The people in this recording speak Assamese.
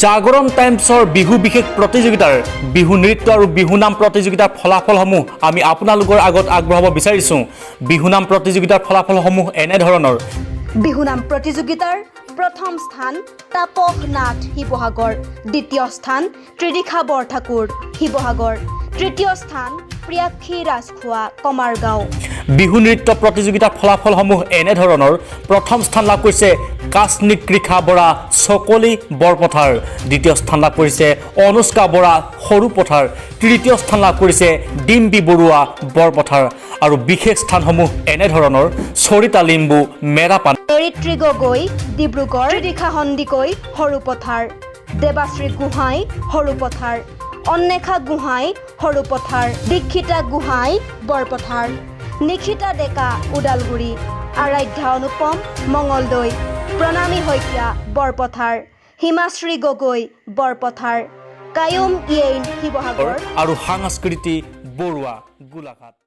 জাগৰণ টাইমছৰ বিহু বিশেষ প্ৰতিযোগিতাৰ বিহু নৃত্য আৰু বিহুনাম প্ৰতিযোগিতাৰ ফলাফলসমূহ আমি আপোনালোকৰ আগত আগবঢ়াব বিচাৰিছোঁ। বিহুনাম প্ৰতিযোগিতাৰ ফলাফলসমূহ এনেধৰণৰ। বিহুনাম প্ৰতিযোগিতাৰ প্ৰথম স্থান তাপস নাথ শিৱসাগৰ, দ্বিতীয় স্থান ত্ৰিদিশা বৰঠাকুৰ শিৱসাগৰ, তৃতীয় স্থান প্ৰিয়াক্ষী ৰাজখোৱা কমাৰগাঁও। বিহু নৃত্য প্ৰতিযোগিতাৰ ফলাফলসমূহ এনেধৰণৰ। প্ৰথম স্থান লাভ কৰিছে কাশনিকৃষা বৰা চকলি বৰপথাৰ, দ্বিতীয় স্থান লাভ কৰিছে অনুষ্কা বৰা সৰুপথাৰ, তৃতীয় স্থান লাভ কৰিছে ডিম্পী বৰুৱা বৰপথাৰ। আৰু বিশেষ স্থানসমূহ এনেধৰণৰ। চৰিতা লিম্বু মেৰাপান, এৰিত্ৰী গগৈ ডিব্ৰুগড়, ত্ৰিদিশা সন্দিকৈ সৰুপথাৰ, দেৱাশ্ৰী গোহাঁই সৰুপথাৰ, অন্বেষা গোহাঁই সৰুপথাৰ, দীক্ষিতা গোহাঁই বৰপথাৰ, নিশিতা ডেকা ওদালগুৰি, আৰাধ্যা অনুপম মঙলদৈ, প্ৰণামী শইকীয়া বৰপথাৰ, হিমাশ্ৰী গগৈ বৰপথাৰ, কায়ুম ইয়েইন শিৱসাগৰ আৰু সাংস্কৃতি বৰুৱা গোলাঘাট।